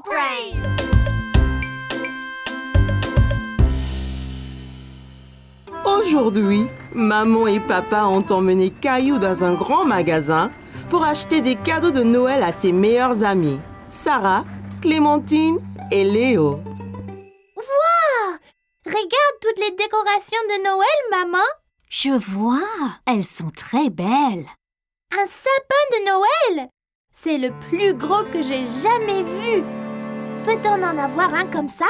Brain! Aujourd'hui, maman et papa ont emmené Caillou dans un grand magasin pour acheter des cadeaux de Noël à ses meilleurs amis, Sarah, Clémentine et Léo. Wow! Regarde toutes les décorations de Noël, maman! Je vois, elles sont très belles. Un sapin de Noël! C'est le plus gros que j'ai jamais vu. Peut-on en avoir un comme ça?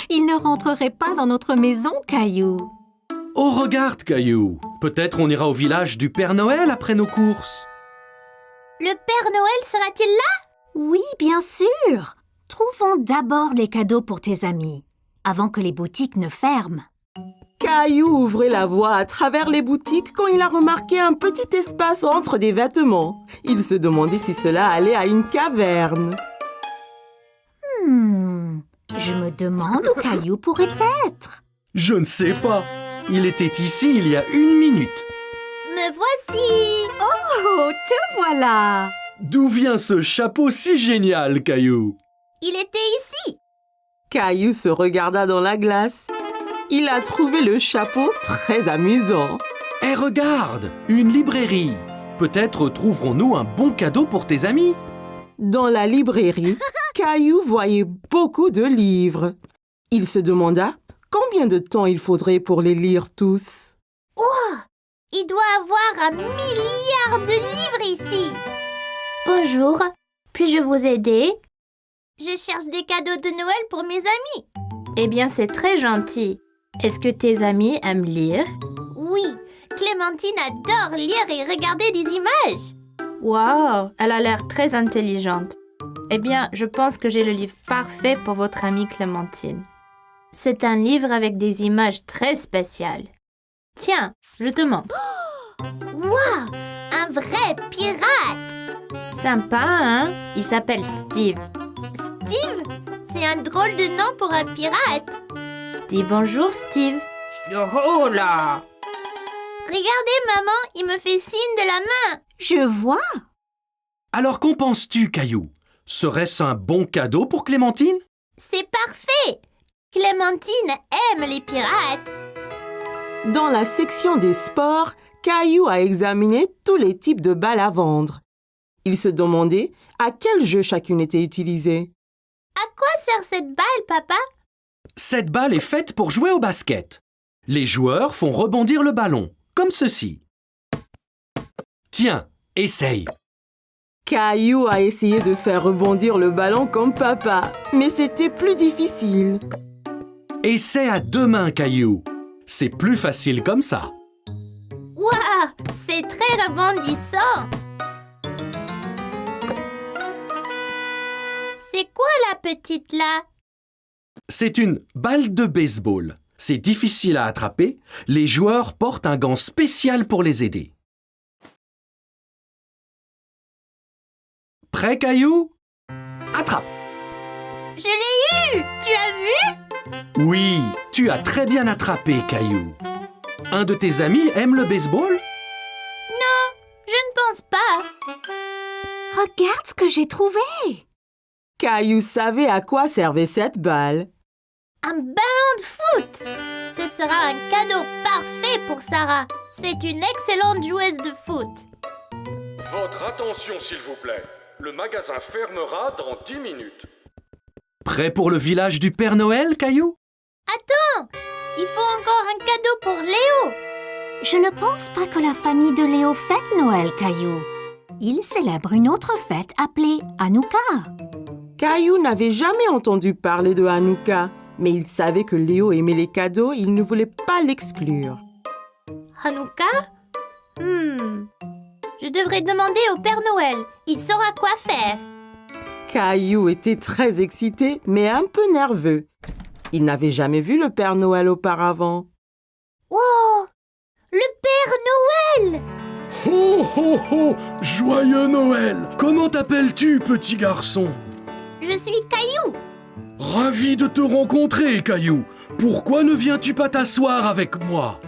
Il ne rentrerait pas dans notre maison, Caillou. Oh, regarde, Caillou. Peut-être on ira au village du Père Noël après nos courses. Le Père Noël sera-t-il là? Oui, bien sûr. Trouvons d'abord les cadeaux pour tes amis, avant que les boutiques ne ferment. Caillou ouvrait la voie à travers les boutiques quand il a remarqué un petit espace entre des vêtements. Il se demandait si cela allait à une caverne. Je me demande où Caillou pourrait être. Je ne sais pas. Il était ici il y a 1 minute. Me voici! Oh, te voilà! D'où vient ce chapeau si génial, Caillou? Il était ici! Caillou se regarda dans la glace. Il a trouvé le chapeau très amusant. Eh, regarde, une librairie. Peut-être trouverons-nous un bon cadeau pour tes amis. Dans la librairie, Caillou voyait beaucoup de livres. Il se demanda combien de temps il faudrait pour les lire tous. Il doit avoir 1 milliard de livres ici! Bonjour, puis-je vous aider? Je cherche des cadeaux de Noël pour mes amis. Eh bien, c'est très gentil. Est-ce que tes amis aiment lire? Oui, Clémentine adore lire et regarder des images. Wow, elle a l'air très intelligente. Eh bien, je pense que j'ai le livre parfait pour votre amie Clémentine. C'est un livre avec des images très spéciales. Tiens, je te montre. Wow, un vrai pirate! Sympa, hein? Il s'appelle Steve. Steve? C'est un drôle de nom pour un pirate. Dis bonjour, Steve. Yoho là! Regardez, maman, il me fait signe de la main. Je vois. Alors qu'en penses-tu, Caillou? Serait-ce un bon cadeau pour Clémentine? C'est parfait! Clémentine aime les pirates. Dans la section des sports, Caillou a examiné tous les types de balles à vendre. Il se demandait à quel jeu chacune était utilisée. À quoi sert cette balle, papa? Cette balle est faite pour jouer au basket. Les joueurs font rebondir le ballon, comme ceci. Tiens, essaye. Caillou a essayé de faire rebondir le ballon comme papa, mais c'était plus difficile. Essaie à 2 mains, Caillou. C'est plus facile comme ça. Waouh, c'est très rebondissant. C'est quoi la petite là? C'est une balle de baseball. C'est difficile à attraper. Les joueurs portent un gant spécial pour les aider. Prêt, Caillou? Attrape! Je l'ai eu! Tu as vu? Oui, tu as très bien attrapé, Caillou. Un de tes amis aime le baseball? Non, je ne pense pas. Regarde ce que j'ai trouvé. Caillou savait à quoi servait cette balle. Un ballon de foot! Ce sera un cadeau parfait pour Sarah. C'est une excellente joueuse de foot. Votre attention, s'il vous plaît. Le magasin fermera dans 10 minutes. Prêt pour le village du Père Noël, Caillou? Attends! Il faut encore un cadeau pour Léo. Je ne pense pas que la famille de Léo fête Noël, Caillou. Il célèbre une autre fête appelée Hanouka. Caillou n'avait jamais entendu parler de Hanouka, mais il savait que Léo aimait les cadeaux et il ne voulait pas l'exclure. Hanouka? Je devrais demander au Père Noël. Il saura quoi faire. Caillou était très excité, mais un peu nerveux. Il n'avait jamais vu le Père Noël auparavant. Wow! Le Père Noël! Ho ho ho! Joyeux Noël! Comment t'appelles-tu, petit garçon? Je suis Caillou. Ravi de te rencontrer, Caillou. Pourquoi ne viens-tu pas t'asseoir avec moi?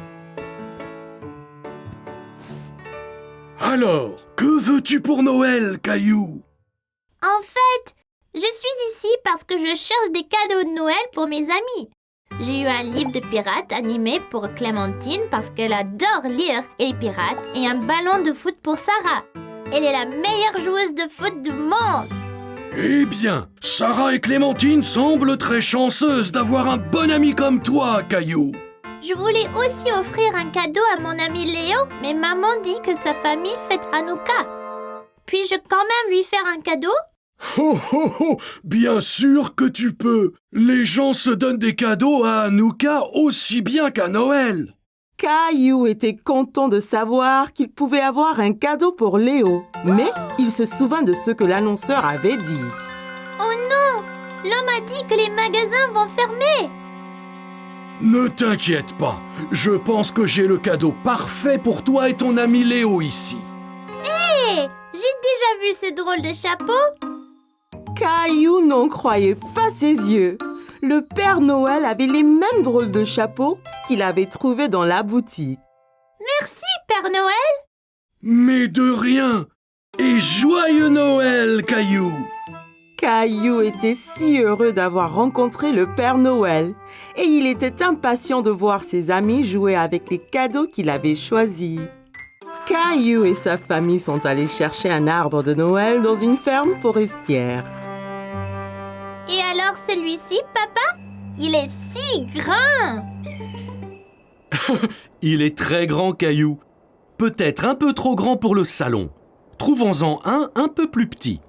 Alors, que veux-tu pour Noël, Caillou? En fait, Je suis ici parce que je cherche des cadeaux de Noël pour mes amis. J'ai eu un livre de pirates animé pour Clémentine parce qu'elle adore lire et les pirates et un ballon de foot pour Sarah. Elle est la meilleure joueuse de foot du monde. Eh bien, Sarah et Clémentine semblent très chanceuses d'avoir un bon ami comme toi, Caillou. Je voulais aussi offrir un cadeau à mon ami Léo, mais maman dit que sa famille fête Hanouka. Puis-je quand même lui faire un cadeau? Oh oh oh, bien sûr que tu peux. Les gens se donnent des cadeaux à Hanouka aussi bien qu'à Noël. Caillou était content de savoir qu'il pouvait avoir un cadeau pour Léo, mais il se souvint de ce que l'annonceur avait dit. Oh non! L'homme a dit que les magasins vont fermer. Ne t'inquiète pas, je pense que j'ai le cadeau parfait pour toi et ton ami Léo ici. Hé! J'ai déjà vu ce drôle de chapeau. Caillou n'en croyait pas ses yeux. Le Père Noël avait les mêmes drôles de chapeaux qu'il avait trouvés dans la boutique. Merci, Père Noël. Mais de rien. Et joyeux Noël, Caillou. Caillou était si heureux d'avoir rencontré le Père Noël et il était impatient de voir ses amis jouer avec les cadeaux qu'il avait choisis. Caillou et sa famille sont allés chercher un arbre de Noël dans une ferme forestière. Et alors celui-ci, papa? Il est si grand. Il est très grand, Caillou. Peut-être un peu trop grand pour le salon. Trouvons-en un peu plus petit.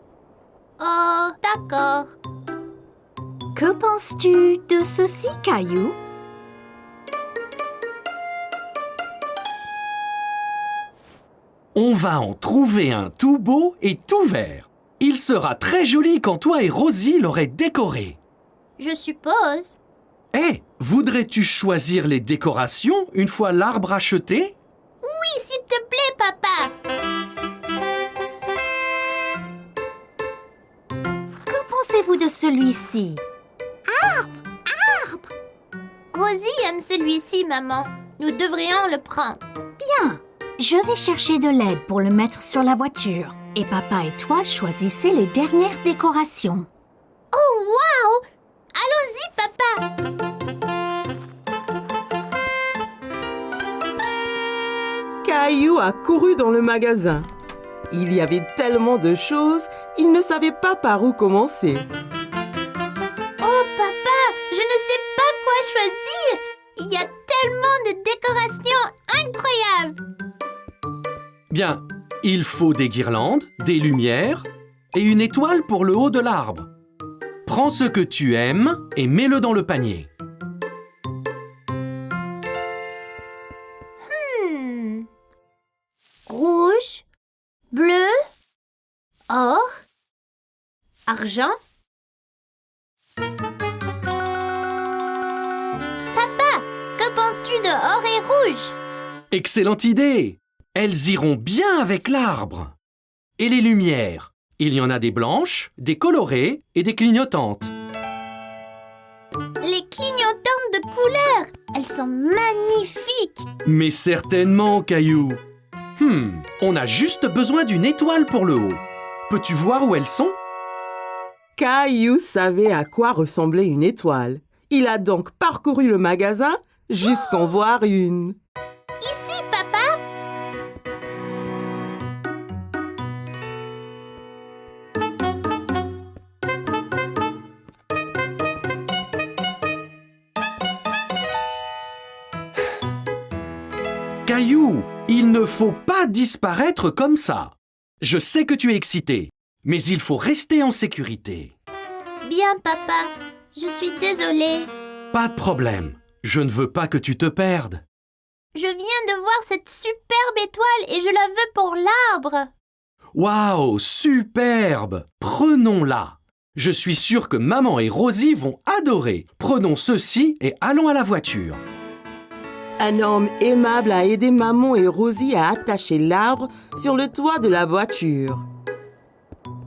Oh, d'accord. Que penses-tu de ceci, Caillou? On va en trouver un tout beau et tout vert. Il sera très joli quand toi et Rosie l'aurez décoré. Je suppose. Eh, voudrais-tu choisir les décorations une fois l'arbre acheté? Oui, s'il te plaît, papa. Que pensez-vous de celui-ci? Rosie aime celui-ci, maman. Nous devrions le prendre. Bien, je vais chercher de l'aide pour le mettre sur la voiture. Et papa et toi choisissez les dernières décorations. Oh, waouh! Allons-y, papa. Caillou a couru dans le magasin. Il y avait tellement de choses, il ne savait pas par où commencer. Oh, papa, je ne sais pas quoi choisir. Il y a tellement de décorations incroyables. Bien, il faut des guirlandes, des lumières et une étoile pour le haut de l'arbre. Prends ce que tu aimes et mets-le dans le panier. Rouge, bleu, or, argent. Papa, que penses-tu de or et rouge? Excellente idée! Elles iront bien avec l'arbre. Et les lumières? Il y en a des blanches, des colorées et des clignotantes. Les clignotantes de couleurs, elles sont magnifiques. Mais certainement, Caillou. On a juste besoin d'une étoile pour le haut. Peux-tu voir où elles sont? Caillou savait à quoi ressemblait une étoile. Il a donc parcouru le magasin jusqu'en voir une. Ici, papa. Caillou, il ne faut pas disparaître comme ça. Je sais que tu es excité, mais il faut rester en sécurité. Bien, papa. Je suis désolée. Pas de problème. Je ne veux pas que tu te perdes. Je viens de voir cette superbe étoile et je la veux pour l'arbre. Waouh, superbe! Prenons-la. Je suis sûr que maman et Rosie vont adorer. Prenons ceci et allons à la voiture. Un homme aimable a aidé maman et Rosie à attacher l'arbre sur le toit de la voiture.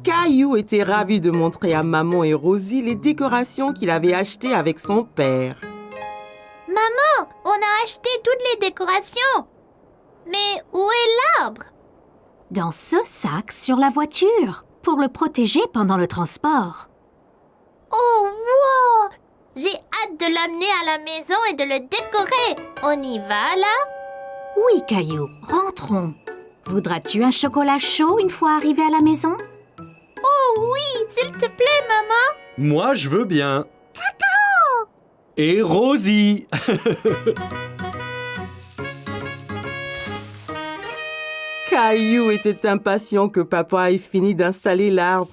Caillou était ravi de montrer à maman et Rosie les décorations qu'il avait achetées avec son père. Maman, on a acheté toutes les décorations. Mais où est l'arbre? Dans ce sac sur la voiture, pour le protéger pendant le transport. Oh, wow! J'ai hâte de l'amener à la maison et de le décorer. On y va, là? Oui, Caillou, rentrons. Voudras-tu un chocolat chaud une fois arrivé à la maison? Oh oui, s'il te plaît, maman. Moi, je veux bien. Cacao! Et Rosie. Caillou était impatient que papa ait fini d'installer l'arbre.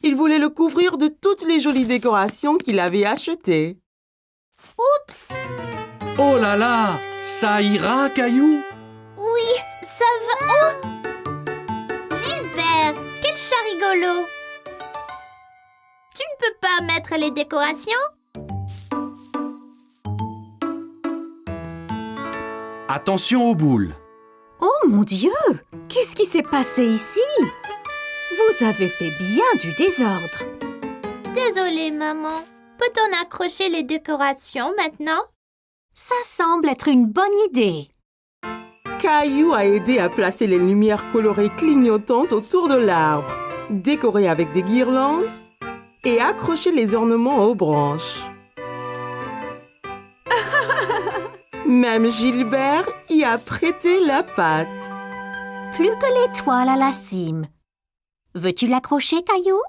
Il voulait le couvrir de toutes les jolies décorations qu'il avait achetées. Oups! Oh là là, ça ira, Caillou? Oui, ça va. Oh! Gilbert, quel chat rigolo. Tu ne peux pas mettre les décorations? Attention aux boules. Oh mon Dieu! Qu'est-ce qui s'est passé ici? Vous avez fait bien du désordre. Désolée, maman. Peut-on accrocher les décorations maintenant? Ça semble être une bonne idée. Caillou a aidé à placer les lumières colorées clignotantes autour de l'arbre, décoré avec des guirlandes et accrocher les ornements aux branches. Même Gilbert y a prêté la patte. Plus que l'étoile à la cime. Veux-tu l'accrocher, Caillou?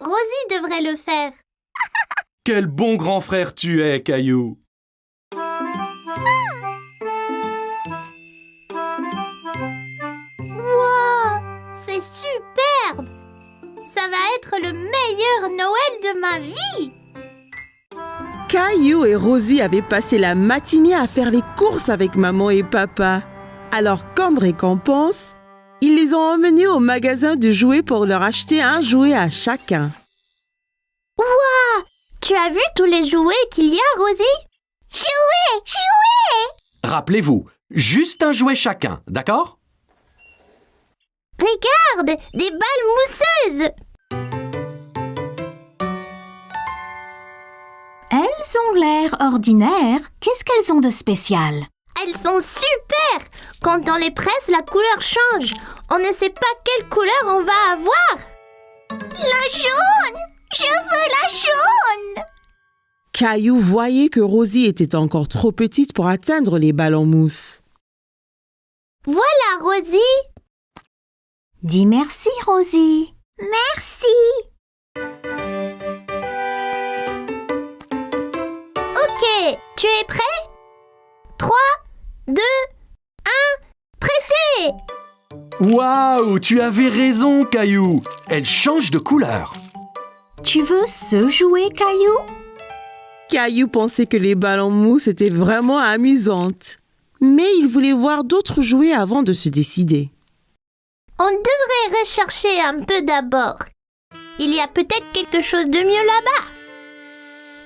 Rosie devrait le faire. Quel bon grand frère tu es, Caillou. Wow, c'est superbe! Ça va être le meilleur Noël de ma vie! Caillou et Rosie avaient passé la matinée à faire les courses avec maman et papa. Alors, comme récompense, ils les ont emmenés au magasin de jouets pour leur acheter un jouet à chacun. Wow! Tu as vu tous les jouets qu'il y a, Rosie? Jouets! Jouets! Rappelez-vous, juste un jouet chacun, d'accord? Regarde! Des balles mousseuses! Elles ont l'air ordinaires. Qu'est-ce qu'elles ont de spécial? Elles sont super! Quand on les presse, la couleur change. On ne sait pas quelle couleur on va avoir. La jaune! Je veux la jaune! Caillou voyait que Rosie était encore trop petite pour atteindre les balles en mousse. Voilà, Rosie! Dis merci, Rosie. Merci! Ok, tu es prêt? 3, 2, 1, pressé! Waouh, tu avais raison, Caillou. Elle change de couleur. Tu veux ce jouet, Caillou? Caillou pensait que les balles en mousse étaient vraiment amusantes. Mais il voulait voir d'autres jouets avant de se décider. On devrait rechercher un peu d'abord. Il y a peut-être quelque chose de mieux là-bas.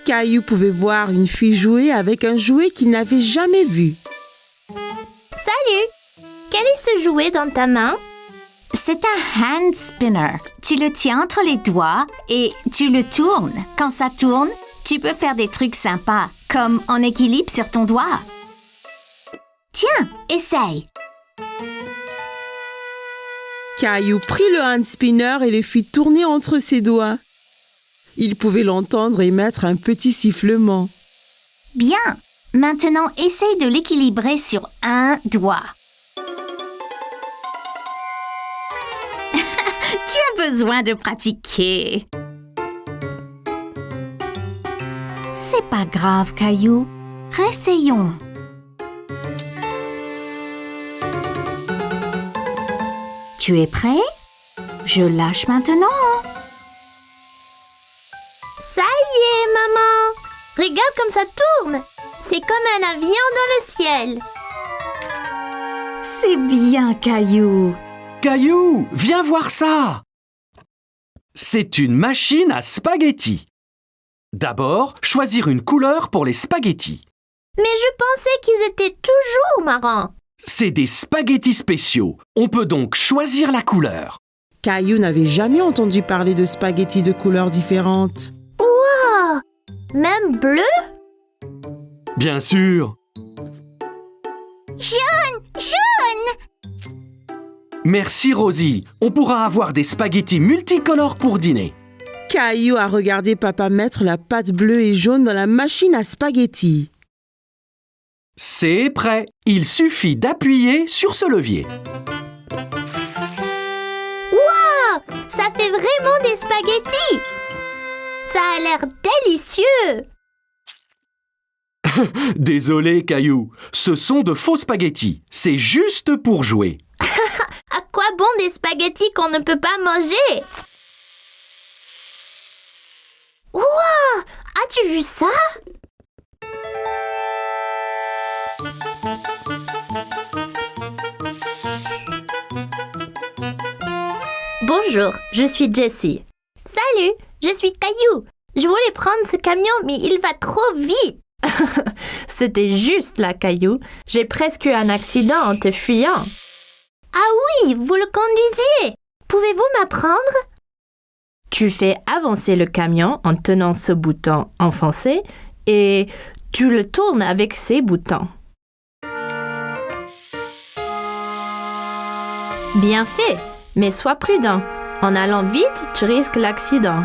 Caillou pouvait voir une fille jouer avec un jouet qu'il n'avait jamais vu. Salut! Quel est ce jouet dans ta main? C'est un hand spinner. Tu le tiens entre les doigts et tu le tournes. Quand ça tourne, tu peux faire des trucs sympas, comme en équilibre sur ton doigt. Tiens, essaye. Caillou prit le hand spinner et le fit tourner entre ses doigts. Il pouvait l'entendre émettre un petit sifflement. Bien. Maintenant, essaye de l'équilibrer sur un doigt. Tu as besoin de pratiquer. C'est pas grave, Caillou. Réessayons. Tu es prêt? Je lâche maintenant. Ça y est, maman! Regarde comme ça tourne! C'est comme un avion dans le ciel. C'est bien, Caillou. Caillou, viens voir ça. C'est une machine à spaghettis. D'abord, choisir une couleur pour les spaghettis. Mais je pensais qu'ils étaient toujours marrants. C'est des spaghettis spéciaux. On peut donc choisir la couleur. Caillou n'avait jamais entendu parler de spaghettis de couleurs différentes. Wow! Même bleu? Bien sûr. Jaune! Jaune! Merci Rosie, on pourra avoir des spaghettis multicolores pour dîner. Caillou a regardé papa mettre la pâte bleue et jaune dans la machine à spaghettis. C'est prêt, il suffit d'appuyer sur ce levier. Waouh! Ça fait vraiment des spaghettis! Ça a l'air délicieux! Désolé Caillou, ce sont de faux spaghettis, c'est juste pour jouer. À quoi bon des spaghettis qu'on ne peut pas manger? Waouh! As-tu vu ça? Bonjour, je suis Jessie. Salut, je suis Caillou. Je voulais prendre ce camion, mais il va trop vite. C'était juste là, Caillou. J'ai presque eu un accident en te fuyant. Ah oui, vous le conduisiez. Pouvez-vous m'apprendre? Tu fais avancer le camion en tenant ce bouton enfoncé et tu le tournes avec ces boutons. Bien fait, mais sois prudent. En allant vite, tu risques l'accident.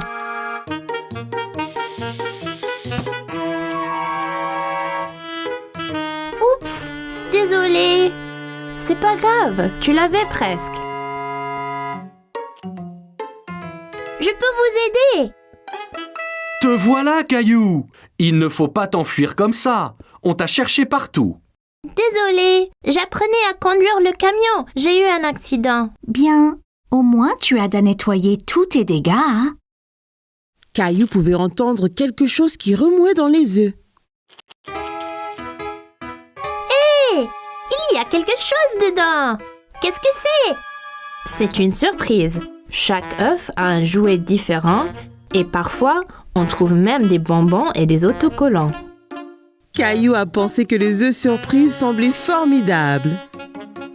Oups, désolée. C'est pas grave, tu l'avais presque. Je peux vous aider. Te voilà Caillou, il ne faut pas t'enfuir comme ça, on t'a cherché partout. Désolée, j'apprenais à conduire le camion. J'ai eu un accident. Bien, au moins tu as à nettoyer tous tes dégâts, hein? Caillou pouvait entendre quelque chose qui remuait dans les œufs. Il y a quelque chose dedans. Qu'est-ce que c'est? C'est une surprise. Chaque œuf a un jouet différent et parfois, on trouve même des bonbons et des autocollants. Caillou a pensé que les œufs surprises semblaient formidables.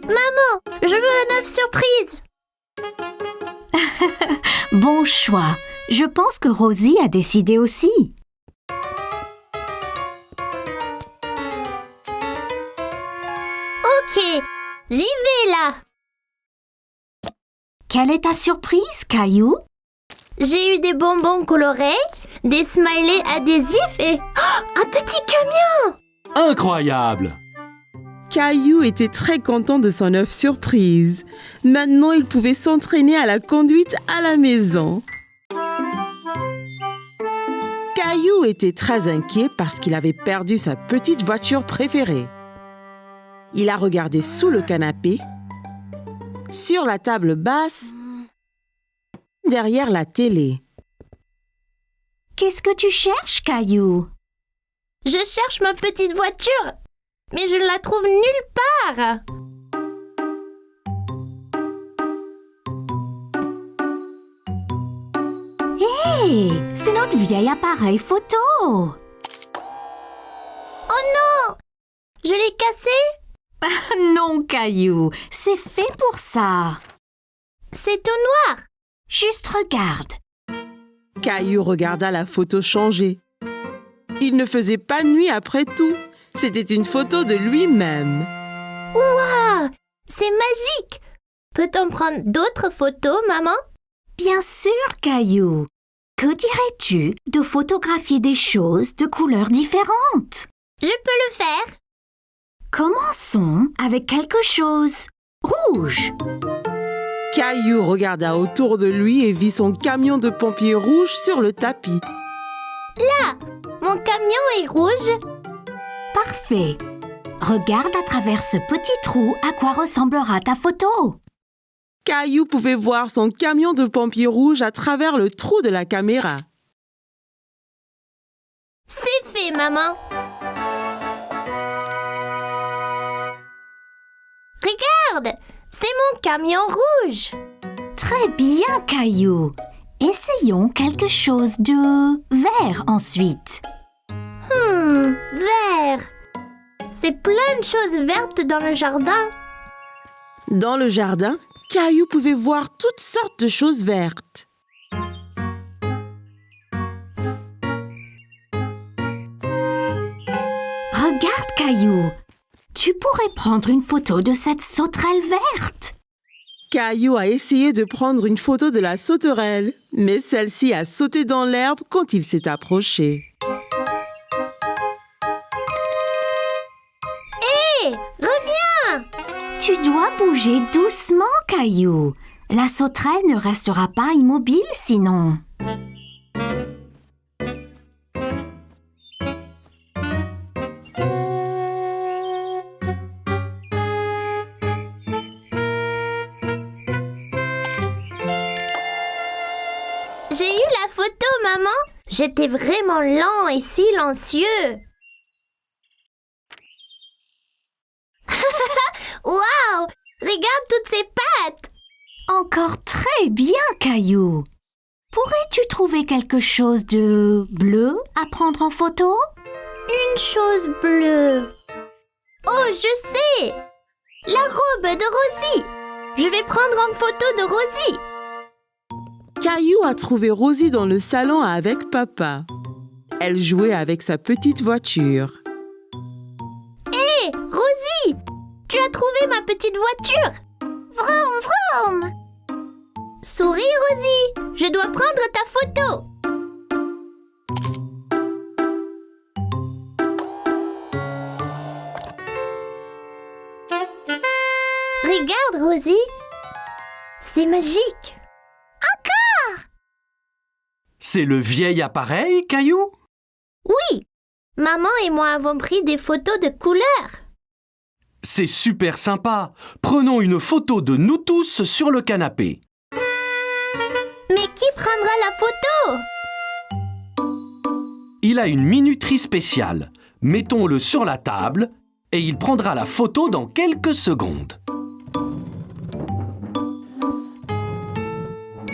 Maman, je veux un œuf surprise. Bon choix. Je pense que Rosie a décidé aussi. Ok, j'y vais là. Quelle est ta surprise, Caillou? J'ai eu des bonbons colorés, des smileys adhésifs et un petit camion. Incroyable! Caillou était très content de son œuf surprise. Maintenant, il pouvait s'entraîner à la conduite à la maison. Caillou était très inquiet parce qu'il avait perdu sa petite voiture préférée. Il a regardé sous le canapé, sur la table basse, derrière la télé. Qu'est-ce que tu cherches, Caillou? Je cherche ma petite voiture, mais je ne la trouve nulle part. Hé, c'est notre vieil appareil photo. Oh non! Je l'ai cassé? Non, Caillou, c'est fait pour ça. C'est tout noir. Juste regarde. Caillou regarda la photo changer. Il ne faisait pas nuit après tout. C'était une photo de lui-même. Waouh! C'est magique! Peut-on prendre d'autres photos, maman? Bien sûr, Caillou. Que dirais-tu de photographier des choses de couleurs différentes? Je peux le faire. Commençons avec quelque chose rouge. Caillou regarda autour de lui et vit son camion de pompiers rouge sur le tapis. Là, mon camion est rouge. Parfait. Regarde à travers ce petit trou à quoi ressemblera ta photo. Caillou pouvait voir son camion de pompiers rouge à travers le trou de la caméra. C'est fait, maman. Regarde, c'est mon camion rouge. Très bien, Caillou. Essayons quelque chose de vert ensuite. Vert. C'est plein de choses vertes dans le jardin. Dans le jardin, Caillou pouvait voir toutes sortes de choses vertes. Regarde, Caillou. Tu pourrais prendre une photo de cette sauterelle verte. Caillou a essayé de prendre une photo de la sauterelle, mais celle-ci a sauté dans l'herbe quand il s'est approché. Hé, reviens! Tu dois bouger doucement, Caillou. La sauterelle ne restera pas immobile sinon. J'ai eu la photo, maman. J'étais vraiment lent et silencieux. Waouh! Regarde toutes ces pattes! Encore très bien, Caillou. Pourrais-tu trouver quelque chose de bleu à prendre en photo? Une chose bleue. Oh, je sais! La robe de Rosie. Je vais prendre en photo de Rosie. Caillou a trouvé Rosie dans le salon avec papa. Elle jouait avec sa petite voiture. Hé, Rosie! Tu as trouvé ma petite voiture? Vroom, vroom! Souris, Rosie! Je dois prendre ta photo! Regarde, Rosie! C'est magique! C'est le vieil appareil, Caillou? Oui! Maman et moi avons pris des photos de couleurs. C'est super sympa. Prenons une photo de nous tous sur le canapé. Mais qui prendra la photo? Il a une minuterie spéciale. Mettons-le sur la table et il prendra la photo dans quelques secondes.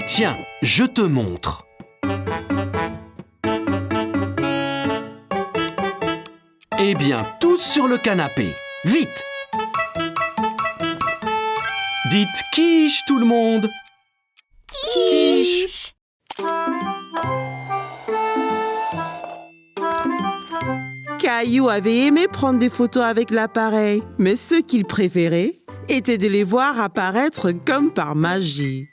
Tiens, je te montre. Eh bien, tous sur le canapé. Vite! Dites quiche tout le monde. Quiche. Caillou avait aimé prendre des photos avec l'appareil, mais ce qu'il préférait était de les voir apparaître comme par magie.